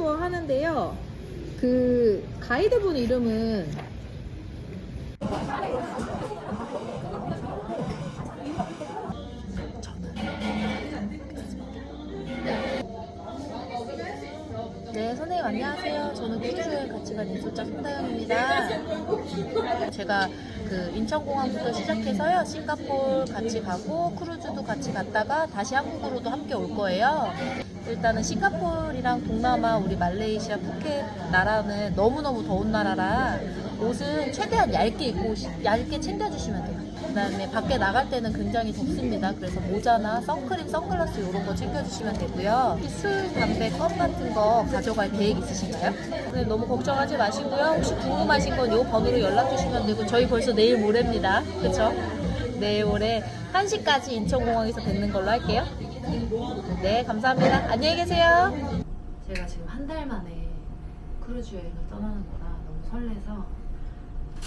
투어 하는데요. 그 가이드분 이름은 네, 선생님 안녕하세요. 저는 크루즈여행 같이 간 인솔자 송다영입니다. 제가 그 인천공항부터 시작해서요, 싱가포르 같이 가고 크루즈도 같이 갔다가 다시 한국으로도 함께 올 거예요. 일단은 싱가포르랑 동남아, 우리 말레이시아, 푸켓 나라는 너무너무 더운 나라라 옷은 최대한 얇게 입고 얇게 챙겨주시면 돼요. 그 다음에 밖에 나갈 때는 굉장히 덥습니다. 그래서 모자나 선크림, 선글라스 이런 거 챙겨주시면 되고요. 술, 담배, 껌 같은 거 가져갈 계획 있으신가요? 근데 너무 걱정하지 마시고요. 혹시 궁금하신 건 이 번호로 연락 주시면 되고, 저희 벌써 내일 모레입니다. 그쵸? 내일 모레 1시까지 인천공항에서 뵙는 걸로 할게요. 네, 감사합니다. 안녕히 계세요. 제가 지금 한 달 만에 크루즈 여행을 떠나는 거라 너무 설레서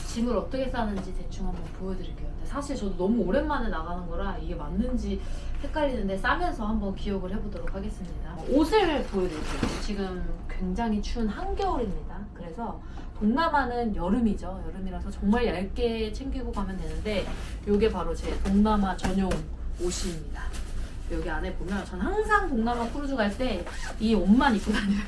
짐을 어떻게 싸는지 대충 한번 보여드릴게요. 근데 사실 저도 너무 오랜만에 나가는 거라 이게 맞는지 헷갈리는데 싸면서 한번 기억을 해보도록 하겠습니다. 옷을 보여드릴게요. 지금 굉장히 추운 한겨울입니다. 그래서 동남아는 여름이죠. 여름이라서 정말 얇게 챙기고 가면 되는데 이게 바로 제 동남아 전용 옷입니다. 여기 안에 보면 전 항상 동남아 크루즈 갈 때 이 옷만 입고 다녀요.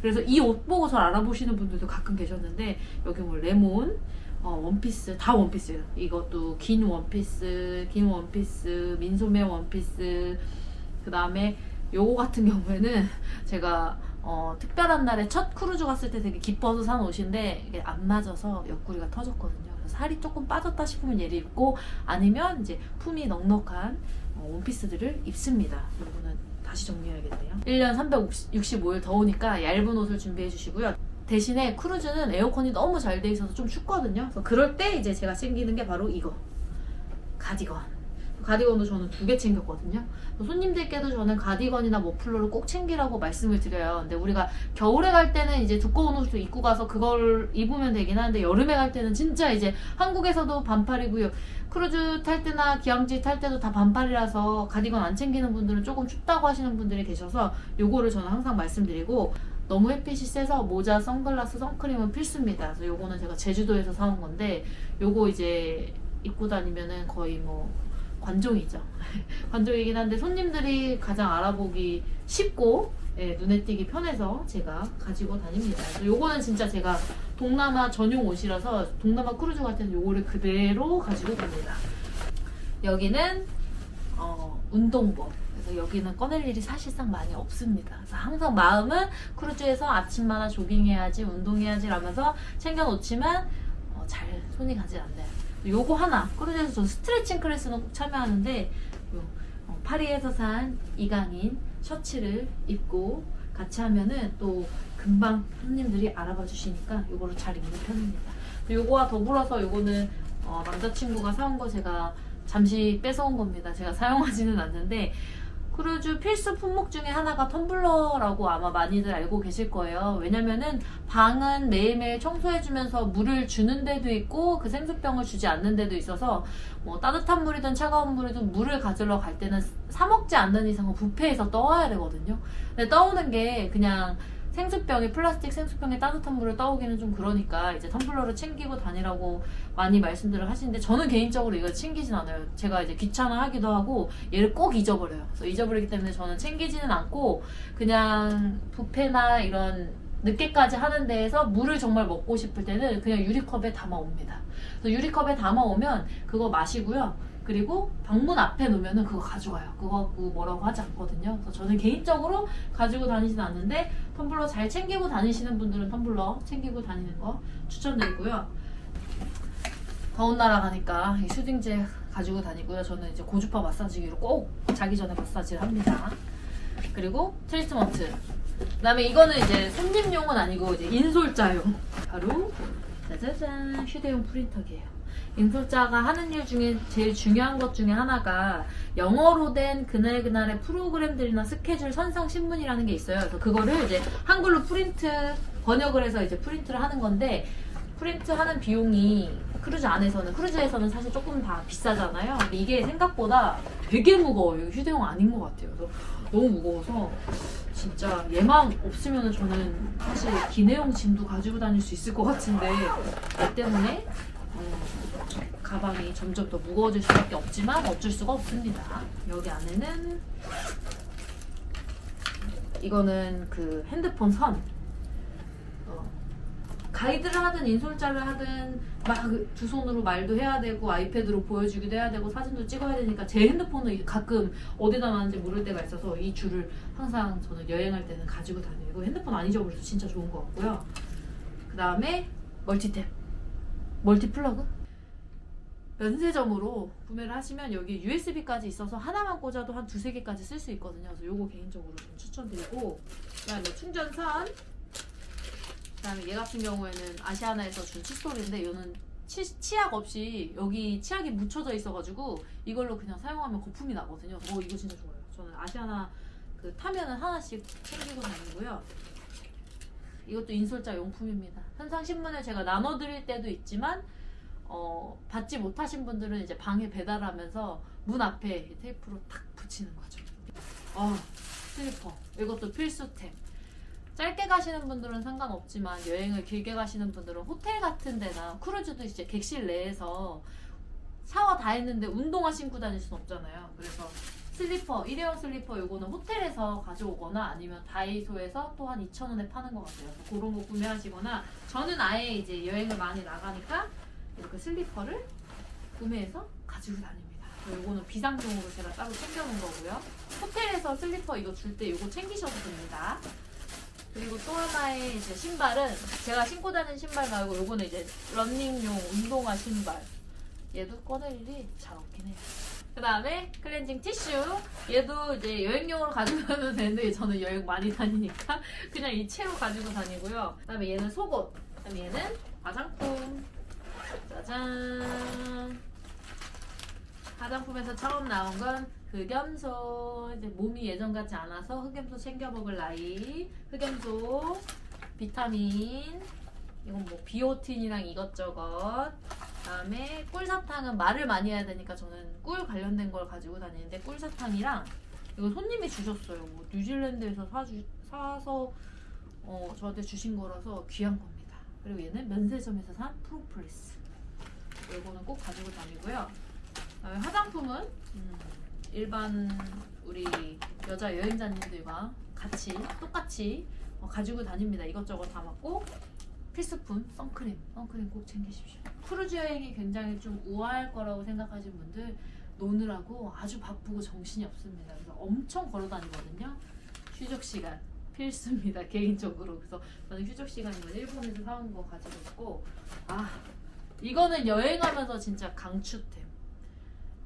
그래서 이 옷 보고 저 알아보시는 분들도 가끔 계셨는데, 여기 뭐 레몬, 원피스, 다 원피스예요. 이것도 긴 원피스, 민소매 원피스, 그 다음에 요거 같은 경우에는 제가 특별한 날에 첫 크루즈 갔을 때 되게 기뻐서 산 옷인데 이게 안 맞아서 옆구리가 터졌거든요. 그래서 살이 조금 빠졌다 싶으면 얘를 입고, 아니면 이제 품이 넉넉한 원피스들을 입습니다. 이거는 다시 정리해야겠네요. 1년 365일 더우니까 얇은 옷을 준비해 주시고요. 대신에 크루즈는 에어컨이 너무 잘 돼 있어서 좀 춥거든요. 그래서 그럴 때 이제 제가 챙기는 게 바로 이거, 가디건. 가디건도 저는 2개 챙겼거든요. 손님들께도 저는 가디건이나 머플러를 꼭 챙기라고 말씀을 드려요. 근데 우리가 겨울에 갈 때는 이제 두꺼운 옷을 입고 가서 그걸 입으면 되긴 하는데, 여름에 갈 때는 진짜 이제 한국에서도 반팔이고요. 크루즈 탈 때나 기항지 탈 때도 다 반팔이라서 가디건 안 챙기는 분들은 조금 춥다고 하시는 분들이 계셔서 요거를 저는 항상 말씀드리고, 너무 햇빛이 세서 모자, 선글라스, 선크림은 필수입니다. 그래서 요거는 제가 제주도에서 사온 건데, 요거 이제 입고 다니면은 거의 뭐 관종이죠. 관종이긴 한데 손님들이 가장 알아보기 쉽고, 예, 눈에 띄기 편해서 제가 가지고 다닙니다. 요거는 진짜 제가 동남아 전용 옷이라서 동남아 크루즈 갈 때는 요거를 그대로 가지고 갑니다. 여기는 운동복. 그래서 여기는 꺼낼 일이 사실상 많이 없습니다. 그래서 항상 마음은 크루즈에서 아침마다 조깅해야지, 운동해야지 라면서 챙겨놓지만 잘 손이 가지 않네요. 요거 하나, 크루즈에서 저 스트레칭 클래스는 꼭 참여하는데, 파리에서 산 이강인 셔츠를 입고 같이 하면은 또 금방 손님들이 알아봐 주시니까 요거를 잘 입는 편입니다. 요거와 더불어서 요거는 남자친구가 사온 거 제가 잠시 뺏어온 겁니다. 제가 사용하지는 않는데, 크루즈 필수 품목 중에 하나가 텀블러라고 아마 많이들 알고 계실 거예요. 왜냐면은 방은 매일매일 청소해주면서 물을 주는 데도 있고 그 생수병을 주지 않는 데도 있어서, 뭐 따뜻한 물이든 차가운 물이든 물을 가지러 갈 때는 사 먹지 않는 이상은 뷔페에서 떠와야 되거든요. 근데 떠오는 게 그냥 생수병에, 플라스틱 생수병에 따뜻한 물을 떠오기는 좀 그러니까 이제 텀블러를 챙기고 다니라고 많이 말씀들을 하시는데, 저는 개인적으로 이걸 챙기진 않아요. 제가 이제 귀찮아하기도 하고 얘를 꼭 잊어버려요. 그래서 잊어버리기 때문에 저는 챙기지는 않고, 그냥 뷔페나 이런 늦게까지 하는 데에서 물을 정말 먹고 싶을 때는 그냥 유리컵에 담아옵니다. 그래서 유리컵에 담아오면 그거 마시고요. 그리고 방문 앞에 놓으면은 그거 가져가요. 그거 뭐라고 하지 않거든요. 그래서 저는 개인적으로 가지고 다니지는 않는데, 텀블러 잘 챙기고 다니시는 분들은 텀블러 챙기고 다니는 거 추천드리고요. 더운 나라 가니까 이 슈딩젤 가지고 다니고요. 저는 이제 고주파 마사지기로 꼭 자기 전에 마사지를 합니다. 그리고 트리트먼트. 그다음에 이거는 이제 손님용은 아니고 이제 인솔자용. 바로 짜자잔, 휴대용 프린터기예요. 인솔자가 하는 일 중에 제일 중요한 것 중에 하나가 영어로 된 그날그날의 프로그램들이나 스케줄 선상 신문이라는 게 있어요. 그래서 그거를 이제 한글로 번역을 해서 이제 프린트를 하는 건데, 프린트하는 비용이 크루즈에서는 사실 조금 다 비싸잖아요. 근데 이게 생각보다 되게 무거워요. 휴대용 아닌 것 같아요. 그래서 너무 무거워서 진짜 얘만 없으면 저는 사실 기내용 짐도 가지고 다닐 수 있을 것 같은데 얘 때문에 가방이 점점 더 무거워질 수밖에 없지만 어쩔 수가 없습니다. 여기 안에는 이거는 그 핸드폰 선. 가이드를 하든 인솔자를 하든 막 두 손으로 말도 해야 되고 아이패드로 보여주기도 해야 되고 사진도 찍어야 되니까 제 핸드폰은 가끔 어디다 놨는지 모를 때가 있어서 이 줄을 항상 저는 여행할 때는 가지고 다녀요. 이거 핸드폰 안 잊어버려서 진짜 좋은 것 같고요. 그 다음에 멀티탭, 멀티플러그. 면세점으로 구매를 하시면 여기 USB까지 있어서 하나만 꽂아도 한 두세 개까지 쓸 수 있거든요. 그래서 요거 개인적으로 좀 추천드리고, 그다음에 충전선. 그다음에 얘 같은 경우에는 아시아나에서 준 칫솔인데 이거는 치약 없이 여기 치약이 묻혀져 있어가지고 이걸로 그냥 사용하면 거품이 나거든요. 이거 진짜 좋아요. 저는 아시아나 그 타면은 하나씩 챙기고 다니고요. 이것도 인솔자 용품입니다. 현상신문을 제가 나눠드릴 때도 있지만 받지 못하신 분들은 이제 방에 배달하면서 문 앞에 테이프로 탁 붙이는 거죠. 슬리퍼. 이것도 필수템. 짧게 가시는 분들은 상관없지만 여행을 길게 가시는 분들은 호텔 같은 데나 크루즈도 이제 객실 내에서 샤워 다 했는데 운동화 신고 다닐 순 없잖아요. 그래서 슬리퍼, 일회용 슬리퍼 요거는 호텔에서 가져오거나 아니면 다이소에서 또 한 2,000원에 파는 것 같아요. 그래서 그런 거 구매하시거나 저는 아예 이제 여행을 많이 나가니까 이렇게 슬리퍼를 구매해서 가지고 다닙니다. 요거는 비상용으로 제가 따로 챙겨놓은 거고요. 호텔에서 슬리퍼 이거 줄 때 요거 챙기셔도 됩니다. 그리고 또 하나의 이제 신발은 제가 신고 다니는 신발 말고 요거는 이제 러닝용 운동화 신발. 얘도 꺼낼 일이 잘 없긴 해요. 그 다음에 클렌징 티슈. 얘도 이제 여행용으로 가지고 다니면 되는데 저는 여행 많이 다니니까 그냥 이 채로 가지고 다니고요. 그 다음에 얘는 속옷. 그 다음에 얘는 화장품. 짜잔. 화장품에서 처음 나온 건 흑염소. 이제 몸이 예전 같지 않아서 흑염소 챙겨 먹을 나이. 흑염소, 비타민, 이건 뭐 비오틴이랑 이것저것. 그다음에 꿀사탕은 말을 많이 해야 되니까 저는 꿀 관련된 걸 가지고 다니는데 꿀사탕이랑 이거 손님이 주셨어요. 뭐 뉴질랜드에서 사서 저한테 주신 거라서 귀한 겁니다. 그리고 얘는 면세점에서 산 프로폴리스. 이거는 꼭 가지고 다니고요. 그다음에 화장품은 일반 우리 여자 여행자님들과 똑같이 가지고 다닙니다. 이것저것 담았고 필수품 선크림 꼭 챙기십시오. 크루즈 여행이 굉장히 좀 우아할 거라고 생각하시는 분들 노느라고 아주 바쁘고 정신이 없습니다. 그래서 엄청 걸어 다니거든요. 휴족 시간 필수입니다. 개인적으로. 그래서 저는 휴족 시간이면 일본에서 사온 거 가지고 있고 이거는 여행하면서 진짜 강추템.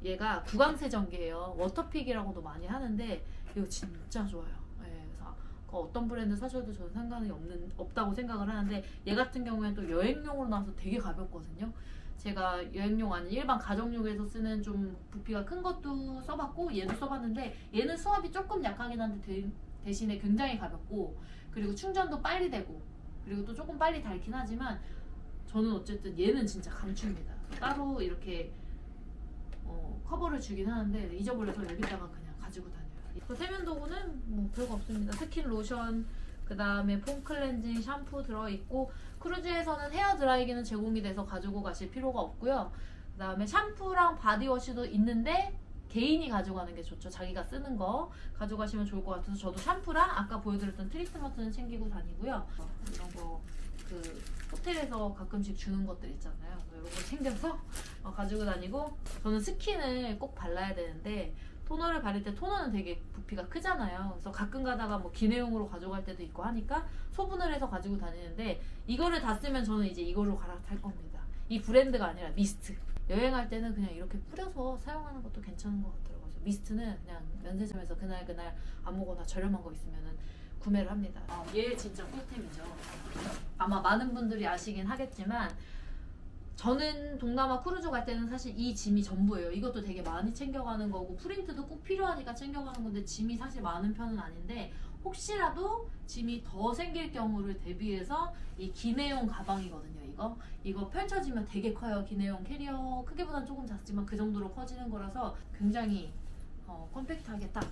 얘가 구강세정기예요. 워터픽이라고도 많이 하는데 이거 진짜 좋아요. 그래서 어떤 브랜드 사셔도 저는 상관이 없다고 생각을 하는데 얘 같은 경우에는 또 여행용으로 나와서 되게 가볍거든요. 제가 여행용 아닌 일반 가정용에서 쓰는 좀 부피가 큰 것도 써봤고 얘도 써봤는데 얘는 수압이 조금 약하긴 한데 대신에 굉장히 가볍고 그리고 충전도 빨리 되고 그리고 또 조금 빨리 닳긴 하지만 저는 어쨌든 얘는 진짜 강추입니다. 따로 이렇게 커버를 주긴 하는데 잊어버려서 여기다가 그냥 가지고 다녀요. 세면도구는 뭐 별거 없습니다. 스킨 로션, 그 다음에 폼 클렌징 샴푸 들어있고 크루즈에서는 헤어 드라이기는 제공이 돼서 가지고 가실 필요가 없고요. 그 다음에 샴푸랑 바디워시도 있는데 개인이 가져가는 게 좋죠. 자기가 쓰는 거 가져가시면 좋을 것 같아서 저도 샴푸랑 아까 보여드렸던 트리트먼트는 챙기고 다니고요. 이런 거 그 호텔에서 가끔씩 주는 것들 있잖아요. 이런 거 챙겨서 가지고 다니고 저는 스킨을 꼭 발라야 되는데 토너를 바를 때 토너는 되게 부피가 크잖아요. 그래서 가끔 가다가 뭐 기내용으로 가져갈 때도 있고 하니까 소분을 해서 가지고 다니는데 이거를 다 쓰면 저는 이제 이걸로 갈아탈 겁니다. 이 브랜드가 아니라 미스트. 여행할 때는 그냥 이렇게 뿌려서 사용하는 것도 괜찮은 것 같더라고요. 미스트는 그냥 면세점에서 그날 아무거나 저렴한 거 있으면은 구매를 합니다. 얘 진짜 꿀템이죠. 아마 많은 분들이 아시긴 하겠지만 저는 동남아 크루즈 갈 때는 사실 이 짐이 전부예요. 이것도 되게 많이 챙겨가는 거고 프린트도 꼭 필요하니까 챙겨가는 건데 짐이 사실 많은 편은 아닌데 혹시라도 짐이 더 생길 경우를 대비해서 이 기내용 가방이거든요. 이거 펼쳐지면 되게 커요. 기내용 캐리어 크기보다는 조금 작지만 그 정도로 커지는 거라서 굉장히 컴팩트하게 딱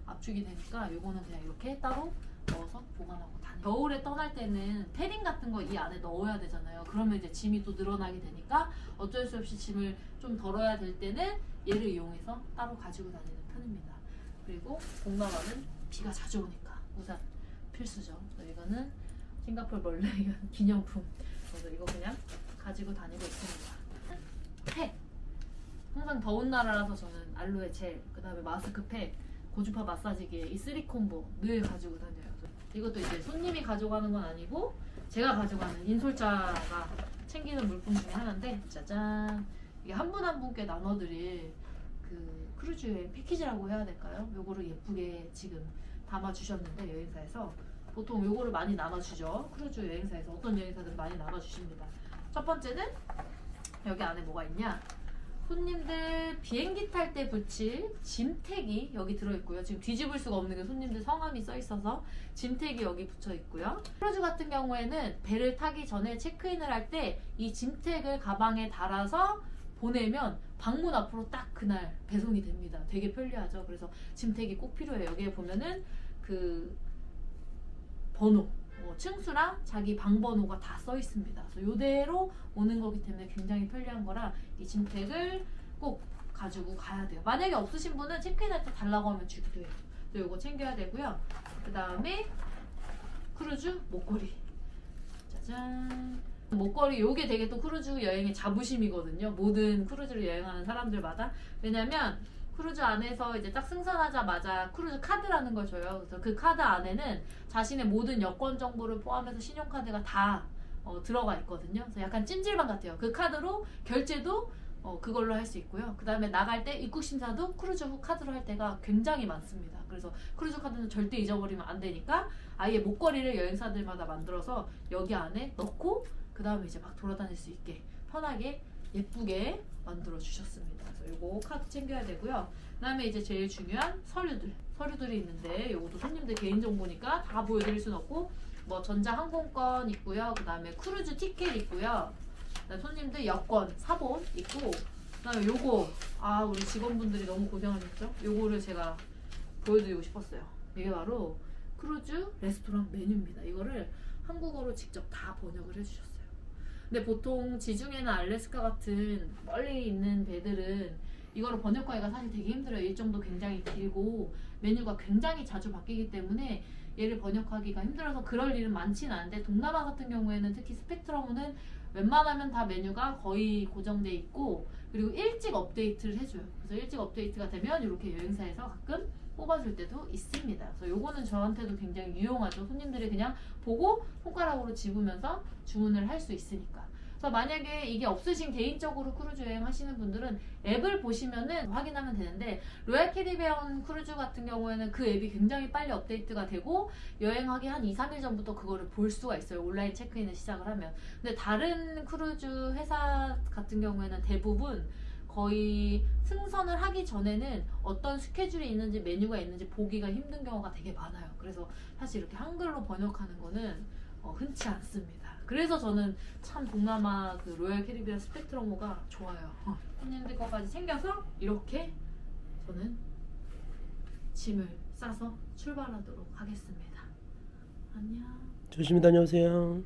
압축이 되니까 요거는 그냥 이렇게 따로 넣어서 보관하고 다녀요. 겨울에 떠날 때는 패딩 같은 거 이 안에 넣어야 되잖아요. 그러면 이제 짐이 또 늘어나게 되니까 어쩔 수 없이 짐을 좀 덜어야 될 때는 얘를 이용해서 따로 가지고 다니는 편입니다. 그리고 동남아는 비가 자주 오니까 우산 필수죠. 그래서 이거는 싱가포르 멀레이언 기념품. 그래서 이거 그냥 가지고 다니고 있습니다. 팩! 항상 더운 나라라서 저는 알로에 젤, 그 다음에 마스크팩, 고주파 마사지기에 이 3콤보 늘 가지고 다녀요. 이것도 이제 손님이 가져가는 건 아니고 제가 가져가는 인솔자가 챙기는 물품 중에 하나인데, 짜잔! 이게 한 분 한 분께 나눠드릴 그 크루즈 여행 패키지라고 해야 될까요? 요거를 예쁘게 지금 담아주셨는데, 여행사에서 보통 요거를 많이 나눠주죠. 크루즈 여행사에서 어떤 여행사들은 많이 나눠주십니다. 첫 번째는 여기 안에 뭐가 있냐, 손님들 비행기 탈 때 붙일 짐택이 여기 들어있고요. 지금 뒤집을 수가 없는 게 손님들 성함이 써있어서 짐택이 여기 붙여있고요. 크루즈 같은 경우에는 배를 타기 전에 체크인을 할 때 이 짐택을 가방에 달아서 보내면 방문 앞으로 딱 그날 배송이 됩니다. 되게 편리하죠. 그래서 짐택이 꼭 필요해요. 여기에 보면은 그 번호, 층수랑 자기 방 번호가 다 써 있습니다. 그래서 이대로 오는 거기 때문에 굉장히 편리한 거라 이 짐택을 꼭 가지고 가야 돼요. 만약에 없으신 분은 체크인할 때 달라고 하면 주기도 해요. 그래서 이거 챙겨야 되고요. 그 다음에 크루즈 목걸이. 짜잔. 목걸이, 요게 되게 또 크루즈 여행의 자부심이거든요. 모든 크루즈를 여행하는 사람들마다. 왜냐면 크루즈 안에서 이제 딱 승선하자마자 크루즈 카드라는 걸 줘요. 그래서 그 카드 안에는 자신의 모든 여권 정보를 포함해서 신용카드가 다 들어가 있거든요. 그래서 약간 찜질방 같아요. 그 카드로 결제도 그걸로 할 수 있고요. 그 다음에 나갈 때 입국 심사도 크루즈 카드로 할 때가 굉장히 많습니다. 그래서 크루즈 카드는 절대 잊어버리면 안 되니까 아예 목걸이를 여행사들마다 만들어서 여기 안에 넣고 그 다음에 이제 막 돌아다닐 수 있게 편하게 예쁘게 만들어 주셨습니다. 그래서 요거 카드 챙겨야 되고요. 그 다음에 이제 제일 중요한 서류들이 있는데, 요것도 손님들 개인정보니까 다 보여드릴 순 없고, 뭐 전자항공권 있고요. 그 다음에 크루즈 티켓 있고요. 그다음에 손님들 여권, 사본 있고, 그 다음에 요거, 우리 직원분들이 너무 고생하셨죠? 요거를 제가 보여드리고 싶었어요. 이게 바로 크루즈 레스토랑 메뉴입니다. 이거를 한국어로 직접 다 번역을 해주셨어요. 근데 보통 지중해나 알래스카 같은 멀리 있는 배들은 이거를 번역하기가 사실 되게 힘들어요. 일정도 굉장히 길고 메뉴가 굉장히 자주 바뀌기 때문에 얘를 번역하기가 힘들어서 그럴 일은 많지는 않은데, 동남아 같은 경우에는 특히 스펙트럼은 웬만하면 다 메뉴가 거의 고정돼 있고, 그리고 일찍 업데이트를 해줘요. 그래서 일찍 업데이트가 되면 이렇게 여행사에서 가끔 뽑아줄 때도 있습니다. 그래서 요거는 저한테도 굉장히 유용하죠. 손님들이 그냥 보고 손가락으로 집으면서 주문을 할 수 있으니까. 그래서 만약에 이게 없으신 개인적으로 크루즈 여행 하시는 분들은 앱을 보시면은 확인하면 되는데, 로얄 캐리비안 크루즈 같은 경우에는 그 앱이 굉장히 빨리 업데이트가 되고 여행하기 한 2-3일 전부터 그거를 볼 수가 있어요. 온라인 체크인을 시작을 하면. 근데 다른 크루즈 회사 같은 경우에는 대부분 거의 승선을 하기 전에는 어떤 스케줄이 있는지 메뉴가 있는지 보기가 힘든 경우가 되게 많아요. 그래서 사실 이렇게 한글로 번역하는 거는 흔치 않습니다. 그래서 저는 참 동남아 그 로얄 캐리비안 스펙트러모가 좋아요. 손님들 거까지 챙겨서 이렇게 저는 짐을 싸서 출발하도록 하겠습니다. 안녕. 조심히 다녀오세요.